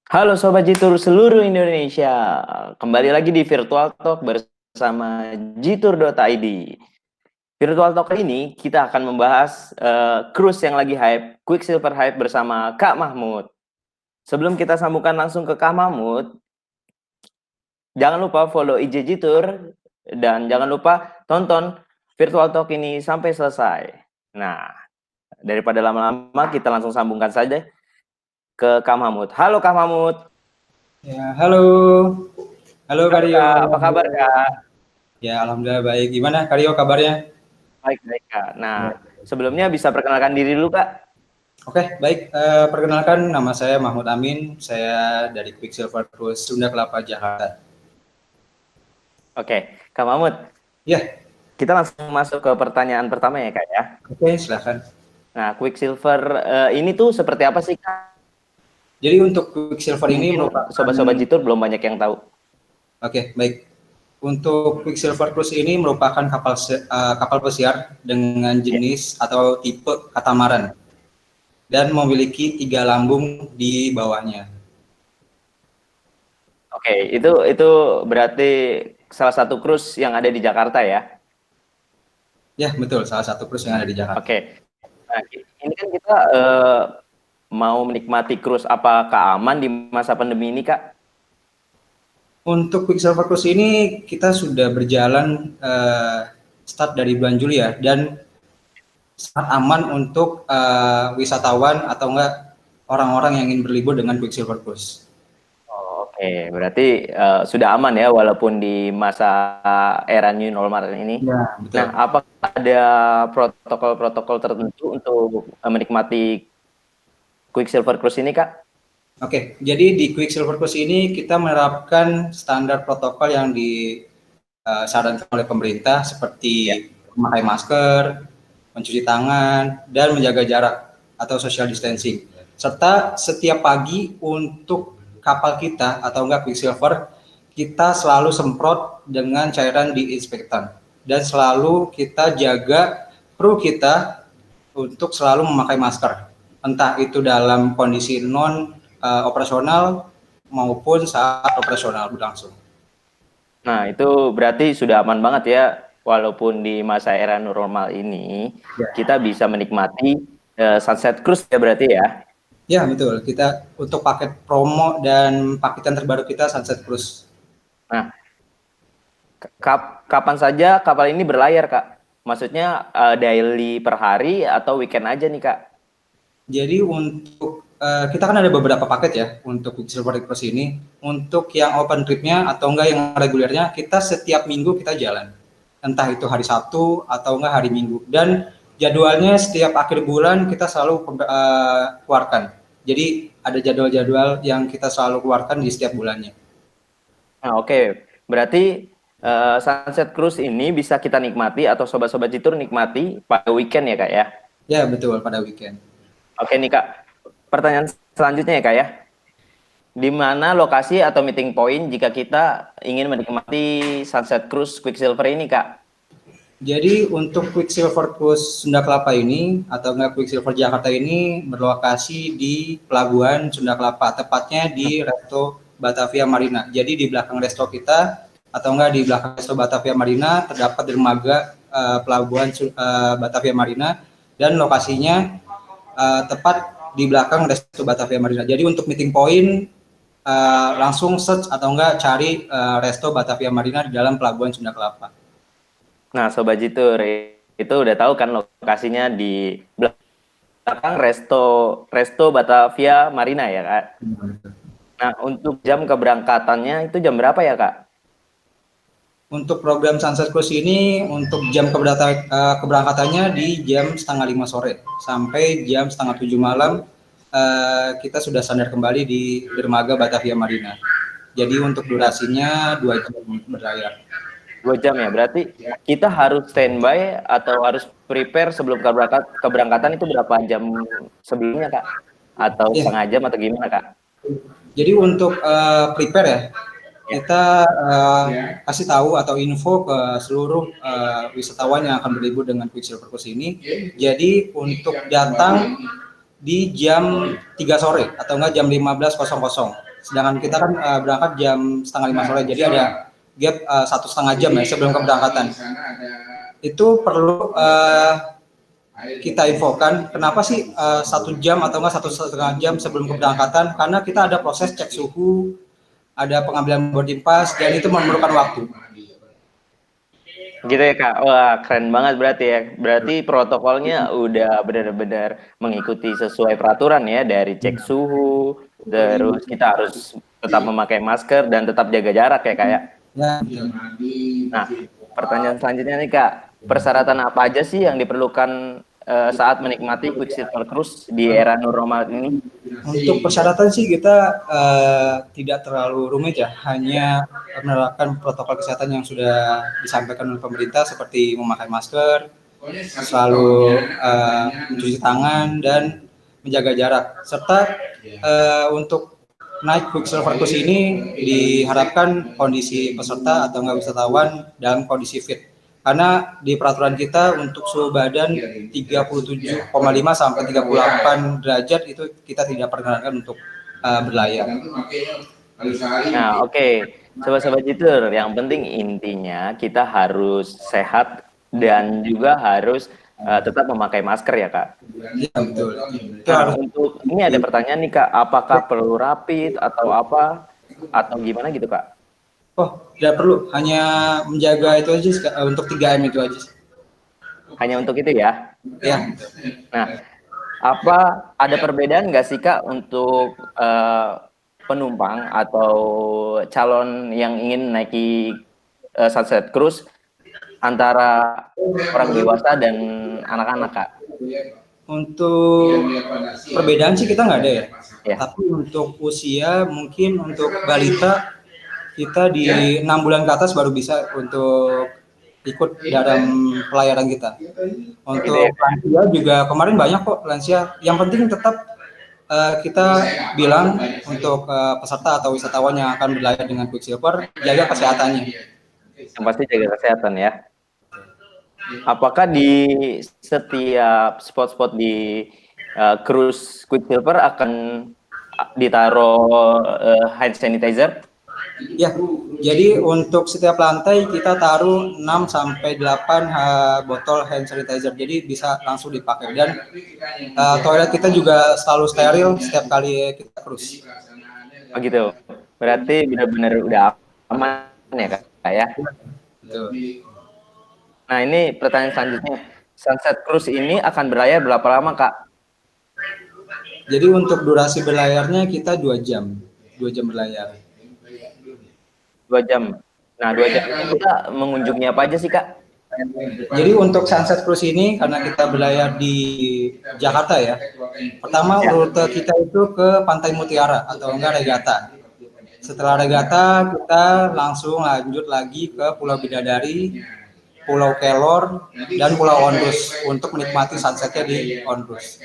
Halo Sobat Jitur seluruh Indonesia. Kembali lagi di Virtual Talk bersama jitur.id. Virtual Talk ini kita akan membahas cruise yang lagi hype, Quicksilver hype bersama Kak Mahmud. Sebelum kita sambungkan langsung ke Kak Mahmud, jangan lupa follow IG Jitur dan jangan lupa tonton Virtual Talk ini sampai selesai. Nah, daripada lama-lama kita langsung sambungkan saja ke Kak Mahmud. Halo Kak Mahmud. Ya, halo. Halo Halo Karyo. Kak, apa kabar Kak? Ya, alhamdulillah baik. Gimana Karyo kabarnya? Baik, Kak. Ya. Nah, sebelumnya bisa perkenalkan diri dulu, Kak. Oke, baik. Perkenalkan nama saya Mahmud Amin. Saya dari Quicksilver Cruise Sunda Kelapa, Jakarta. Oke, Kak Mahmud. Ya, Kita langsung masuk ke pertanyaan pertama ya, Kak ya. oke, silakan. Nah, Quicksilver ini tuh seperti apa sih, Kak? Jadi untuk Quicksilver ini Mungkin merupakan sobat-sobat Jitur belum banyak yang tahu. Oke, baik. Untuk Quicksilver Cruise ini merupakan kapal pesiar dengan jenis atau tipe katamaran dan memiliki 3 lambung di bawahnya. Oke, itu berarti salah satu cruise yang ada di Jakarta ya. Ya, betul. Salah satu cruise yang ada di Jakarta. Oke. Nah, ini kan kita mau menikmati cruise, apakah aman di masa pandemi ini, Kak? Untuk Quicksilver Cruise ini kita sudah berjalan start dari bulan Juli ya, dan sangat aman untuk wisatawan atau enggak orang-orang yang ingin berlibur dengan Quicksilver Cruise. Oke, berarti sudah aman ya walaupun di masa era new normal ini. Ya, betul. Nah, apakah ada protokol-protokol tertentu untuk menikmati Quicksilver Cruise ini, Kak? Oke, jadi di Quicksilver Cruise ini kita menerapkan standar protokol yang disarankan oleh pemerintah seperti memakai masker, mencuci tangan, dan menjaga jarak atau social distancing. Serta setiap pagi untuk kapal kita atau enggak Quicksilver, kita selalu semprot dengan cairan disinfektan dan selalu kita jaga kru kita untuk selalu memakai masker, entah itu dalam kondisi non operasional maupun saat operasional berlangsung. Nah, itu berarti sudah aman banget ya walaupun di masa era normal ini kita bisa menikmati Sunset Cruise ya berarti ya. Ya, betul. Kita untuk paket promo dan paketan terbaru kita Sunset Cruise. Nah, kapan saja kapal ini berlayar, Kak? Maksudnya daily per hari atau weekend aja nih, Kak? Jadi untuk kita kan ada beberapa paket ya untuk Quicksilver Cruise ini. Untuk yang open tripnya atau enggak yang regulernya, kita setiap minggu kita jalan. Entah itu hari Sabtu atau enggak hari Minggu. Dan jadwalnya setiap akhir bulan kita selalu keluarkan. Jadi ada jadwal-jadwal yang kita selalu keluarkan di setiap bulannya. Nah, oke. Berarti Sunset Cruise ini bisa kita nikmati atau sobat-sobat Jitur nikmati pada weekend ya, Kak ya? Ya, betul, pada weekend. Oke nih, Kak. Pertanyaan selanjutnya ya, Kak ya. Di mana lokasi atau meeting point jika kita ingin menikmati Sunset Cruise Quicksilver ini, Kak? Jadi untuk Quicksilver Cruise Sunda Kelapa ini atau enggak Quicksilver Jakarta ini berlokasi di Pelabuhan Sunda Kelapa, tepatnya di Resto Batavia Marina. Jadi di belakang resto kita atau enggak di belakang resto Batavia Marina terdapat dermaga Pelabuhan Batavia Marina, dan lokasinya tepat di belakang resto Batavia Marina. Jadi untuk meeting point langsung search atau enggak cari resto Batavia Marina di dalam Pelabuhan Sunda Kelapa. Nah, Sobat Jitur, itu udah tahu kan lokasinya di belakang Resto Batavia Marina ya, Kak? Nah, untuk jam keberangkatannya itu jam berapa ya, Kak? Untuk program Sunset Cruise ini, untuk jam keberangkatannya di jam 6:30 sore sampai jam 6:30 malam, kita sudah standar kembali di dermaga Batavia Marina. Jadi untuk durasinya 2 jam berlayar. 2 jam ya, berarti kita harus standby atau harus prepare sebelum keberangkatan itu berapa jam sebelumnya, Kak? Atau setengah jam atau gimana, Kak? Jadi untuk prepare ya, kita kasih tahu atau info ke seluruh wisatawan yang akan berlibur dengan Quicksilver Cruise ini. Jadi untuk datang di jam 3 sore atau enggak jam 15.00 Sedangkan kita kan berangkat jam setengah 5 sore, jadi ada gap 1,5 jam ya sebelum keberangkatan. Itu perlu kita infokan kenapa sih 1 jam atau enggak 1,5 jam sebelum keberangkatan, karena kita ada proses cek suhu, ada pengambilan boarding pass, dan itu memerlukan waktu. Gitu ya Kak, wah keren banget berarti ya. Berarti protokolnya udah benar-benar mengikuti sesuai peraturan ya, dari cek suhu, terus kita harus tetap memakai masker dan tetap jaga jarak ya Kak ya. Nah, pertanyaan selanjutnya nih Kak, persyaratan apa aja sih yang diperlukan saat menikmati Quicksilver Cruise di era new normal ini? Untuk persyaratan sih kita tidak terlalu rumit ya, hanya menerapkan protokol kesehatan yang sudah disampaikan oleh pemerintah seperti memakai masker, selalu mencuci tangan dan menjaga jarak. Serta untuk naik Quicksilver Cruise ini diharapkan kondisi peserta atau enggak wisatawan dalam kondisi fit. Karena di peraturan kita untuk suhu badan 37,5 sampai 38 derajat itu kita tidak perkenankan untuk berlayar. Nah, oke. Sobat-sobat Jitur, yang penting intinya kita harus sehat dan juga harus tetap memakai masker ya Kak. Ya, betul. Nah, untuk ini ada pertanyaan nih Kak, apakah perlu rapid atau apa atau gimana gitu Kak? Oh, tidak perlu, hanya menjaga itu aja untuk 3M itu aja. Hanya untuk itu ya? Ya. Nah, apa ada perbedaan nggak sih Kak untuk penumpang atau calon yang ingin naiki Sunset Cruise antara orang dewasa dan anak-anak Kak? Untuk perbedaan sih kita nggak ada ya. Ya. Tapi untuk usia mungkin untuk balita kita di 6 bulan ke atas baru bisa untuk ikut dalam pelayaran kita. Untuk lansia juga kemarin banyak kok lansia. Yang penting tetap kita bilang untuk peserta atau wisatawan yang akan berlayar dengan Quicksilver, jaga kesehatannya. Yang pasti jaga kesehatan ya. Apakah di setiap spot-spot di cruise Quicksilver akan ditaruh hand sanitizer? Ya, jadi untuk setiap lantai kita taruh 6 sampai 8 botol hand sanitizer. Jadi bisa langsung dipakai, dan toilet kita juga selalu steril setiap kali kita cruise. Oh gitu. Berarti benar-benar udah aman ya Kak ya. Betul. Nah, ini pertanyaan selanjutnya. Sunset Cruise ini akan berlayar berapa lama Kak? Jadi untuk durasi berlayarnya kita 2 jam. 2 jam berlayar. 2 jam. Nah, 2 jam ini kita mengunjungi apa aja sih Kak? Jadi untuk Sunset Cruise ini karena kita berlayar di Jakarta ya. Pertama rute kita itu ke Pantai Mutiara atau enggak Regata. Setelah Regata kita langsung lanjut lagi ke Pulau Bidadari, Pulau Kelor, dan Pulau Ondrus untuk menikmati sunsetnya di Ondrus.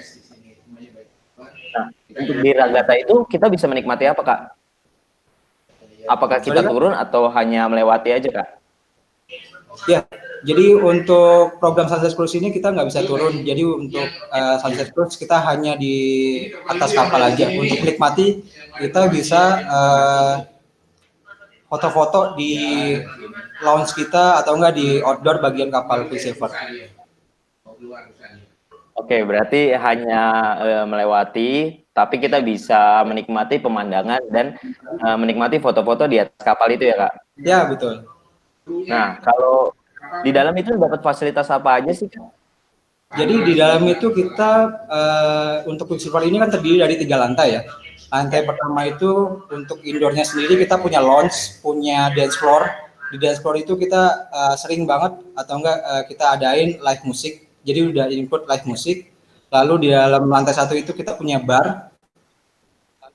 Nah, untuk di Regata itu kita bisa menikmati apa Kak? Apakah kita turun atau hanya melewati aja Kak? Ya, jadi untuk program Sunset Cruise ini kita nggak bisa turun. Jadi untuk Sunset Cruise kita hanya di atas kapal aja. Untuk menikmati kita bisa foto-foto di lounge kita atau enggak di outdoor bagian kapal Quicksilver. Oke, berarti hanya melewati, tapi kita bisa menikmati pemandangan dan menikmati foto-foto di atas kapal itu ya Kak? Ya, betul. Nah, kalau di dalam itu dapat fasilitas apa aja sih Kak? Jadi di dalam itu kita untuk Quicksilver ini kan terdiri dari 3 lantai ya. Lantai pertama itu untuk indoornya sendiri kita punya lounge, punya dance floor. Di dance floor itu kita sering banget atau enggak kita adain live musik. Jadi udah input live musik. Lalu di dalam lantai 1 itu kita punya bar.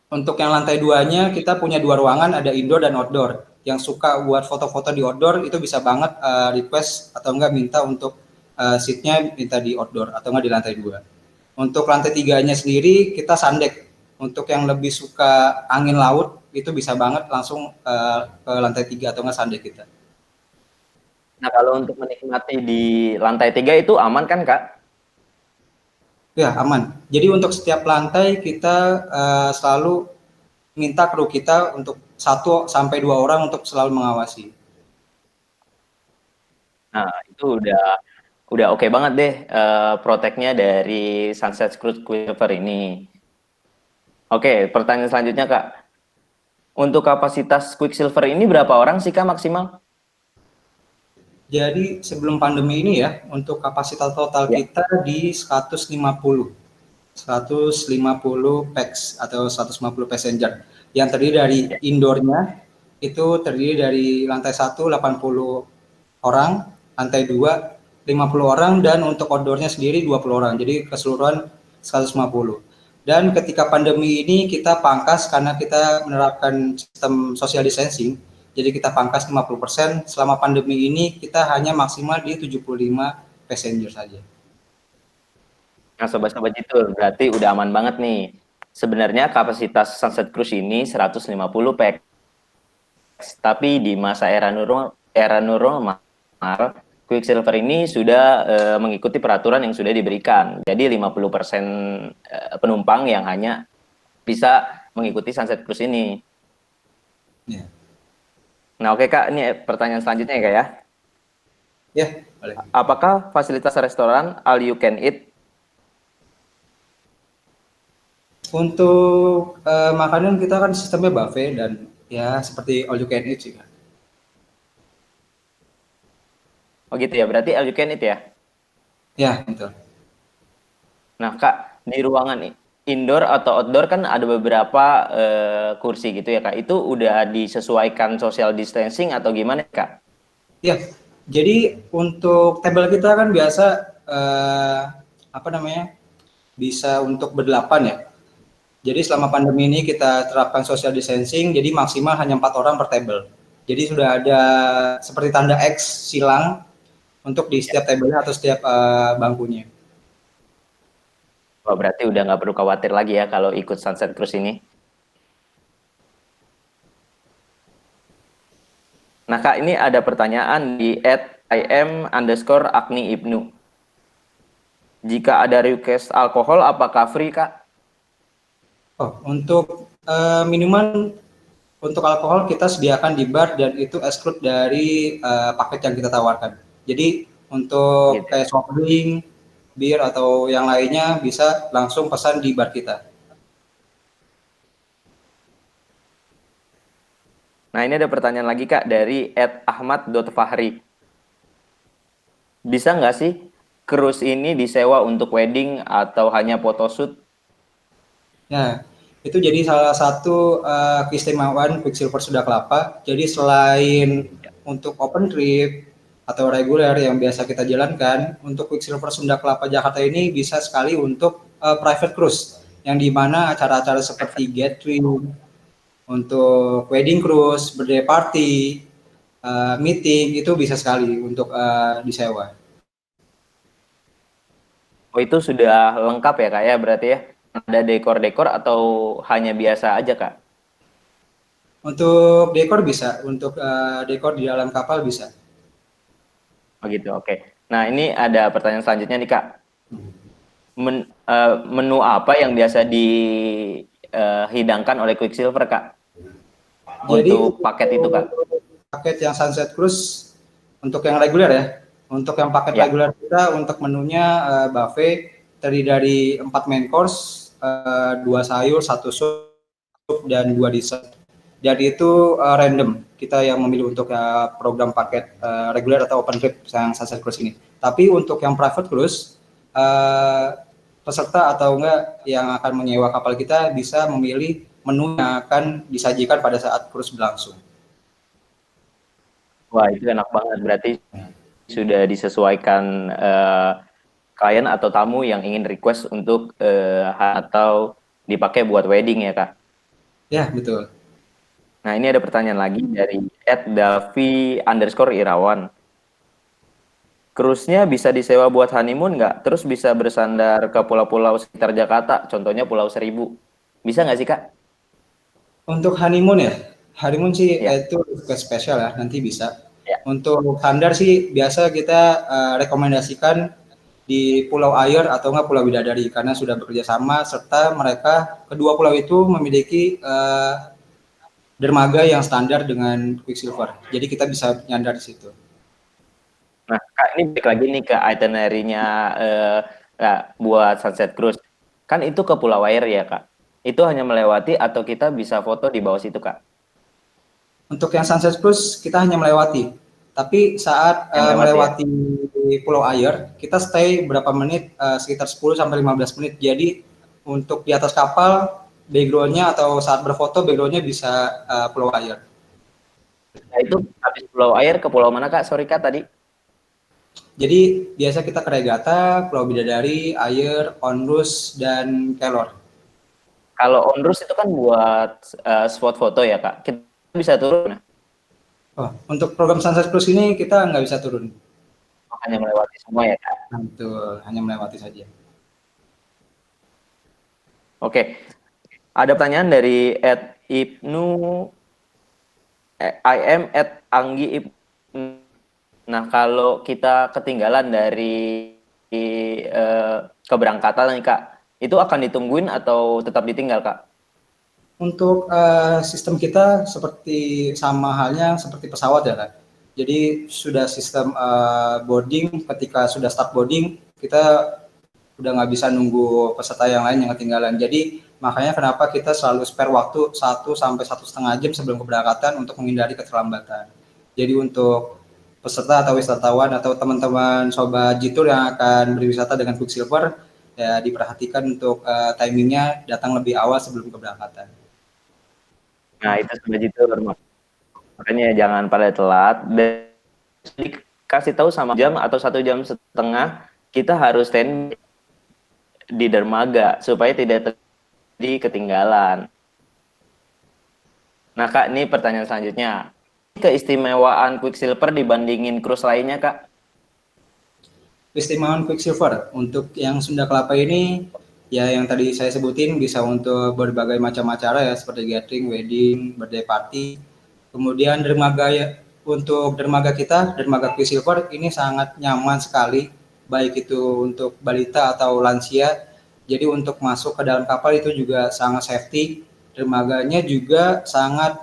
Untuk yang lantai 2-nya kita punya 2 ruangan, ada indoor dan outdoor. Yang suka buat foto-foto di outdoor itu bisa banget request atau enggak minta untuk seatnya minta di outdoor atau enggak di lantai 2. Untuk lantai 3-nya sendiri kita sandek. Untuk yang lebih suka angin laut itu bisa banget langsung ke lantai 3 atau enggak sandek kita. Nah, kalau untuk menikmati di lantai 3 itu aman kan Kak? Ya, aman. Jadi untuk setiap lantai kita selalu minta kru kita untuk 1-2 orang untuk selalu mengawasi. Nah, itu udah oke banget deh proteknya dari Sunset Cruise Quicksilver ini. Oke, pertanyaan selanjutnya Kak. Untuk kapasitas Quicksilver ini berapa orang sih Kak maksimal? Jadi sebelum pandemi ini ya, untuk kapasitas total kita di 150 pax atau 150 passenger. Yang terdiri dari indoornya itu terdiri dari lantai 1 80 orang, lantai 2 50 orang, dan untuk outdoornya sendiri 20 orang. Jadi keseluruhan 150. Dan ketika pandemi ini kita pangkas karena kita menerapkan sistem social distancing. Jadi kita pangkas 50%, selama pandemi ini kita hanya maksimal di 75 passenger saja. Nah, sobat-sobat Jitur, berarti udah aman banget nih. Sebenarnya kapasitas Sunset Cruise ini 150 pax. Tapi di masa era normal, Quicksilver ini sudah mengikuti peraturan yang sudah diberikan. Jadi 50% penumpang yang hanya bisa mengikuti Sunset Cruise ini. Ya. Nah, oke Kak, ini pertanyaan selanjutnya ya Kak ya. Ya, boleh. Apakah fasilitas restoran all you can eat? Untuk makanan kita kan sistemnya buffet dan ya seperti all you can eat sih Kak. Oh gitu ya, berarti all you can eat ya? Ya, betul. Nah Kak, di ruangan indoor atau outdoor kan ada beberapa kursi gitu ya Kak. Itu udah disesuaikan social distancing atau gimana Kak? Ya, jadi untuk table kita kan biasa bisa untuk berdelapan ya. Jadi selama pandemi ini kita terapkan social distancing, jadi maksimal hanya 4 orang per table. Jadi sudah ada seperti tanda X silang untuk di setiap table atau setiap bangkunya. Oh, berarti udah nggak perlu khawatir lagi ya kalau ikut Sunset Cruise ini. Nah Kak, ini ada pertanyaan di @im_agni_ibnu. Jika ada request alkohol, apakah free Kak? Oh, untuk minuman untuk alkohol kita sediakan di bar dan itu exclude dari paket yang kita tawarkan. Jadi untuk kayak soft drink, bir atau yang lainnya bisa langsung pesan di bar kita. Nah ini ada pertanyaan lagi Kak dari @ahmad.fahri. Bisa nggak sih cruise ini disewa untuk wedding atau hanya photoshoot? Nah, itu jadi salah satu keistimewaan Quicksilver Sunda Kelapa. Jadi selain untuk open trip atau reguler yang biasa kita jalankan, untuk Quicksilver Sunda Kelapa Jakarta ini bisa sekali untuk private cruise, yang dimana acara-acara seperti gathering, untuk wedding cruise, birthday party, meeting, itu bisa sekali untuk disewa. Oh itu sudah lengkap ya Kak ya berarti ya? Ada dekor-dekor atau hanya biasa aja Kak? Untuk dekor bisa, untuk dekor di dalam kapal bisa. Oh gitu, oke. Nah ini ada pertanyaan selanjutnya nih Kak. Menu apa yang biasa dihidangkan oleh Quicksilver Kak? Jadi Untuk paket itu Kak? Paket yang Sunset Cruise untuk yang reguler ya. Untuk yang paket reguler kita untuk menunya buffet terdiri dari 4 main course, 2 sayur, 1 sup dan 2 dessert. Jadi itu random kita yang memilih untuk program paket reguler atau open trip yang Sunset Cruise ini. Tapi untuk yang private cruise peserta atau enggak yang akan menyewa kapal kita bisa memilih menu yang akan disajikan pada saat cruise berlangsung. Wah itu enak banget, berarti sudah disesuaikan klien atau tamu yang ingin request untuk atau dipakai buat wedding ya Kak? Ya betul. Nah ini ada pertanyaan lagi dari @davi_irawan. Cruise-nya bisa disewa buat honeymoon nggak? Terus bisa bersandar ke pulau-pulau sekitar Jakarta, contohnya Pulau Seribu. Bisa nggak sih Kak? Untuk honeymoon ya, honeymoon sih itu spesial ya, nanti bisa. Untuk standar sih biasa kita rekomendasikan di Pulau Ayer atau enggak Pulau Bidadari karena sudah bekerja sama serta mereka kedua pulau itu memiliki dermaga yang standar dengan Quicksilver. Jadi kita bisa nyandar di situ. Nah, Kak, ini balik lagi nih ke itinerary-nya buat Sunset Cruise. Kan itu ke Pulau Air ya, Kak? Itu hanya melewati atau kita bisa foto di bawah situ, Kak? Untuk yang Sunset Cruise kita hanya melewati. Tapi saat melewati Pulau Ayer, kita stay berapa menit? Sekitar 10 sampai 15 menit. Jadi untuk di atas kapal, background-nya atau saat berfoto background-nya bisa Pulau Ayer. Nah, itu habis Pulau Air ke pulau mana, Kak? Sorry, Kak, tadi. Jadi biasa kita ke Regata, Pulau Bidadari, Ayer, Onrus, dan Kelor. Kalau Onrus itu kan buat spot foto ya, Kak. Kita bisa turun. Oh, untuk program Sunset Cruise ini kita nggak bisa turun. Hanya melewati semua ya, Kak? Nah, betul, hanya melewati saja. Oke. Ada pertanyaan dari Ibnu Anggi Ibnu. Nah, kalau kita ketinggalan dari keberangkatan nih, Kak, itu akan ditungguin atau tetap ditinggal, Kak? Untuk sistem kita seperti sama halnya seperti pesawat ya, Kak. Jadi sudah sistem boarding, ketika sudah start boarding, kita udah nggak bisa nunggu peserta yang lain yang ketinggalan. Jadi makanya kenapa kita selalu spare waktu 1 sampai 1,5 jam sebelum keberangkatan untuk menghindari keterlambatan. Jadi untuk peserta atau wisatawan atau teman-teman sobat Jitur yang akan berwisata dengan Quicksilver, ya diperhatikan untuk timingnya datang lebih awal sebelum keberangkatan. Nah, itu sobat Jitur. Makanya jangan pada telat. Dan dikasih tahu sama jam atau 1,5 jam kita harus stand di dermaga supaya tidak terjadi ketinggalan. Nah, Kak, ini pertanyaan selanjutnya. Keistimewaan Quicksilver dibandingin cruise lainnya, Kak? Keistimewaan Quicksilver untuk yang Sunda Kelapa ini ya yang tadi saya sebutin bisa untuk berbagai macam acara ya seperti gathering, wedding, birthday party. Kemudian dermaga ya, untuk dermaga kita, dermaga Quicksilver ini sangat nyaman sekali, baik itu untuk balita atau lansia. Jadi untuk masuk ke dalam kapal itu juga sangat safety. Dermaganya juga sangat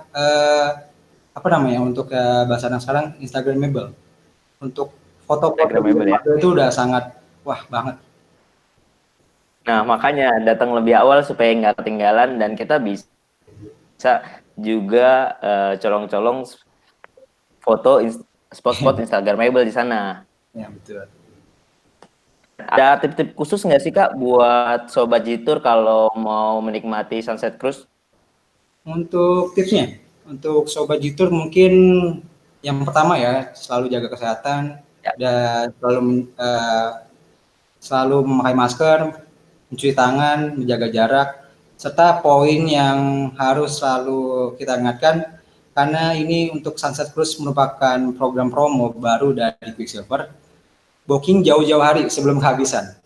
apa namanya untuk bahasa sekarang Instagramable. Untuk foto-foto ya? itu udah sangat wah banget. Nah, makanya datang lebih awal supaya nggak ketinggalan dan kita bisa juga colong-colong foto spot-spot Instagramable di sana. Ya, betul. Ada tip-tip khusus nggak sih, Kak, buat Sobat Jitur kalau mau menikmati Sunset Cruise? Untuk tipsnya, untuk Sobat Jitur mungkin yang pertama ya, selalu jaga kesehatan, dan selalu memakai masker, mencuci tangan, menjaga jarak, serta poin yang harus selalu kita ingatkan, karena ini untuk Sunset Cruise merupakan program promo baru dari Quicksilver, booking jauh-jauh hari sebelum kehabisan.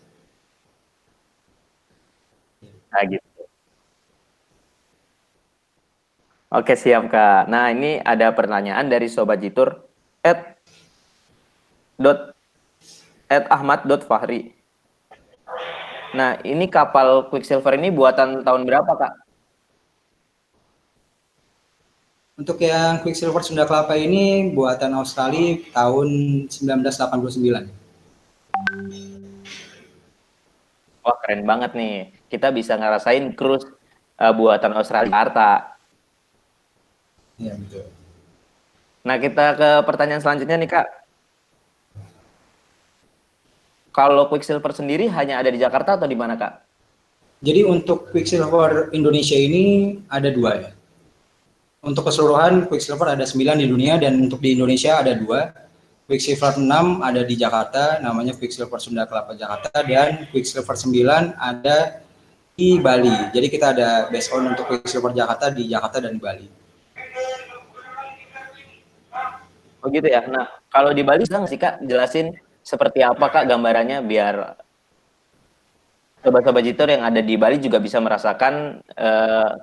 Nah, gitu. Oke, siap, Kak. Nah, ini ada pertanyaan dari Sobat Jitur @ahmad.fahri. Nah, ini kapal Quicksilver ini buatan tahun berapa, Kak? Untuk yang Quicksilver Sunda Kelapa ini buatan Australia tahun 1989. Wah, keren banget nih. Kita bisa ngerasain cruise buatan Australia Jakarta. Iya, betul. Nah, kita ke pertanyaan selanjutnya nih, Kak. Kalau Quicksilver sendiri hanya ada di Jakarta atau di mana, Kak? Jadi untuk Quicksilver Indonesia ini ada 2 ya. Untuk keseluruhan Quicksilver ada 9 di dunia dan untuk di Indonesia ada 2. Quicksilver 6 ada di Jakarta, namanya Quicksilver Sunda Kelapa Jakarta, dan Quicksilver 9 ada di Bali. Jadi kita ada base on untuk Quicksilver Jakarta di Jakarta dan di Bali. Oh gitu ya. Nah, kalau di Bali bisa nggak sih, Kak, jelasin seperti apa, Kak, gambarannya biar sobat-sobat Jitur yang ada di Bali juga bisa merasakan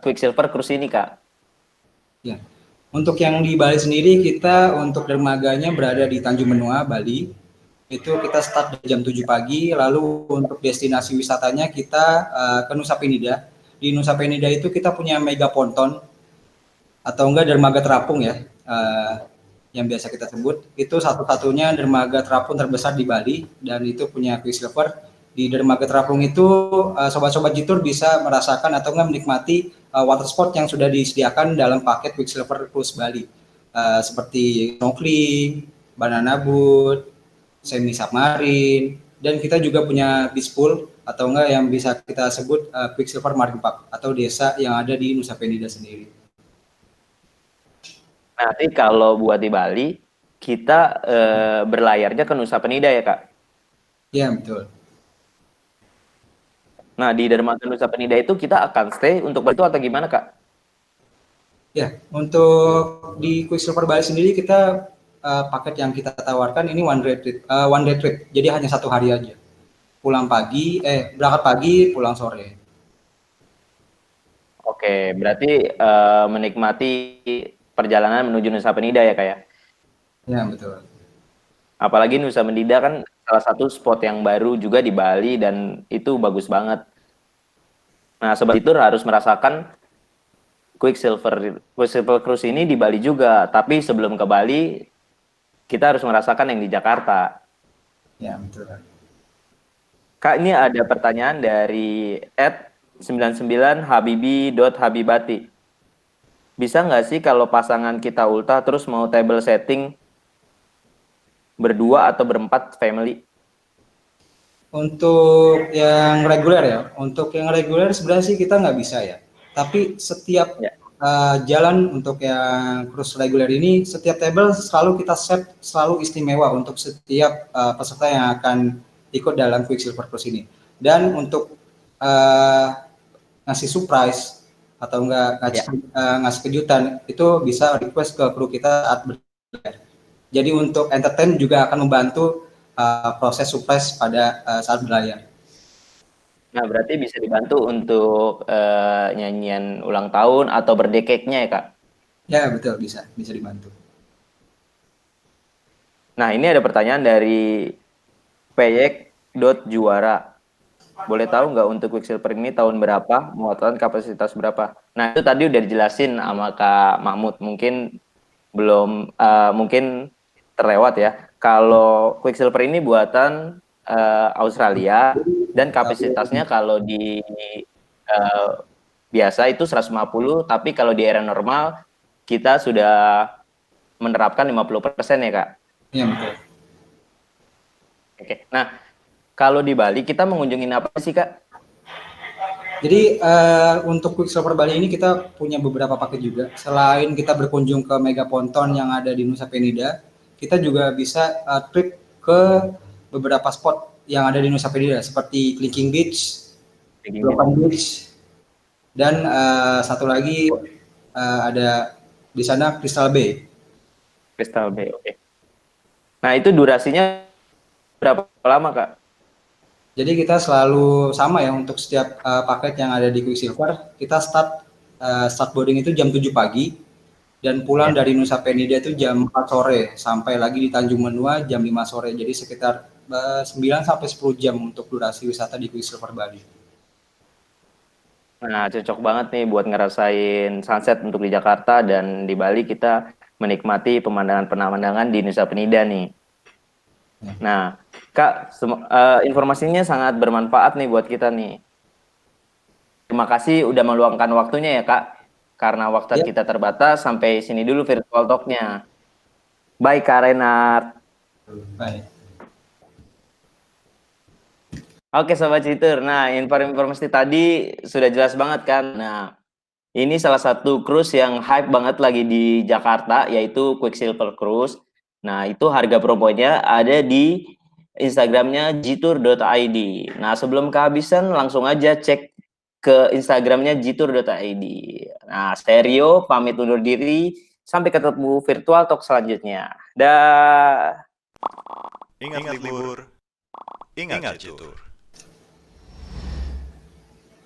Quicksilver Cruise ini, Kak? Ya. Untuk yang di Bali sendiri kita untuk dermaganya berada di Tanjung Benua, Bali. itu kita start dari jam 7 pagi, lalu untuk destinasi wisatanya kita ke Nusa Penida. Di Nusa Penida itu kita punya mega ponton atau enggak dermaga terapung ya, yang biasa kita sebut. Itu satu-satunya dermaga terapung terbesar di Bali dan itu punya Quicksilver. Di dermaga terapung itu sobat-sobat Jitur bisa merasakan atau enggak menikmati water sport yang sudah disediakan dalam paket Quicksilver Cruise Bali, seperti snorkeling, banana boat, semi submarine, dan kita juga punya beach pool atau enggak yang bisa kita sebut Quicksilver Marine Park atau desa yang ada di Nusa Penida sendiri. Nanti kalau buat di Bali, kita berlayarnya ke Nusa Penida ya Kak? Ya, betul. Nah, di dermaga Nusa Penida itu kita akan stay untuk itu atau gimana Kak? Ya, untuk di Quicksilver Bali sendiri kita paket yang kita tawarkan ini one day trip, jadi hanya 1 hari aja. Berangkat pagi, pulang sore. Oke, berarti menikmati perjalanan menuju Nusa Penida ya Kak ya? Ya, betul. Apalagi Nusa Penida kan salah satu spot yang baru juga di Bali dan itu bagus banget. Nah, Sobat Jitur harus merasakan Quicksilver Cruise ini di Bali juga. Tapi sebelum ke Bali, kita harus merasakan yang di Jakarta. Ya, betul. Kak, ini ada pertanyaan dari @99habibi.habibati. Bisa nggak sih kalau pasangan kita ultah terus mau table setting berdua atau berempat family? Untuk yang reguler sebenarnya sih kita nggak bisa ya. Tapi setiap jalan untuk yang cruise reguler ini, setiap table selalu kita set selalu istimewa untuk setiap peserta yang akan ikut dalam Quicksilver Cruise ini. Dan untuk ngasih surprise atau enggak ngasih kejutan itu bisa request ke kru kita saat berlayar. Jadi untuk entertain juga akan membantu proses surprise pada saat berlayar. Nah, berarti bisa dibantu untuk nyanyian ulang tahun atau birthday cake-nya ya, Kak? Ya, betul, bisa dibantu. Nah, ini ada pertanyaan dari Peyek.juara. Boleh tahu nggak untuk Quicksilver ini tahun berapa, muatan kapasitas berapa? Nah, itu tadi udah dijelasin sama Kak Mahmud. Mungkin belum, mungkin terlewat ya. Kalau Quicksilver ini buatan Australia dan kapasitasnya kalau di biasa itu 150, tapi kalau di era normal kita sudah menerapkan 50% ya Kak? Iya, betul. Oke, nah kalau di Bali kita mengunjungi apa sih Kak? Jadi untuk Quicksilver Bali ini kita punya beberapa paket juga. Selain kita berkunjung ke Mega Ponton yang ada di Nusa Penida, kita juga bisa trip ke beberapa spot yang ada di Nusa Penida seperti Clinking Beach, Lopan Beach, dan satu lagi ada di sana Crystal Bay. Crystal Bay, oke. Nah itu durasinya berapa lama Kak? Jadi kita selalu sama ya untuk setiap paket yang ada di Quicksilver, kita start boarding itu jam 7 pagi dan pulang dari Nusa Penida itu jam 4 sore sampai lagi di Tanjung Menua jam 5 sore. Jadi sekitar 9 sampai 10 jam untuk durasi wisata di Quicksilver Bali. Nah, cocok banget nih buat ngerasain sunset untuk di Jakarta dan di Bali kita menikmati pemandangan-pemandangan di Nusa Penida nih. Nah, Kak, informasinya sangat bermanfaat nih buat kita nih. Terima kasih udah meluangkan waktunya ya, Kak. Karena waktu kita terbatas, sampai sini dulu virtual talk-nya. Bye, Kak Renard. Baik. Oke, Sobat Jitur. Nah, informasi tadi sudah jelas banget kan. Nah, ini salah satu cruise yang hype banget lagi di Jakarta, yaitu Quicksilver Cruise. Nah, itu harga promonya ada di Instagramnya jitur.id. Nah, sebelum kehabisan, langsung aja cek ke Instagramnya jitur.id. Nah, stereo pamit undur diri. Sampai ketemu virtual talk selanjutnya. Dah. Ingat libur, ingat Jitur.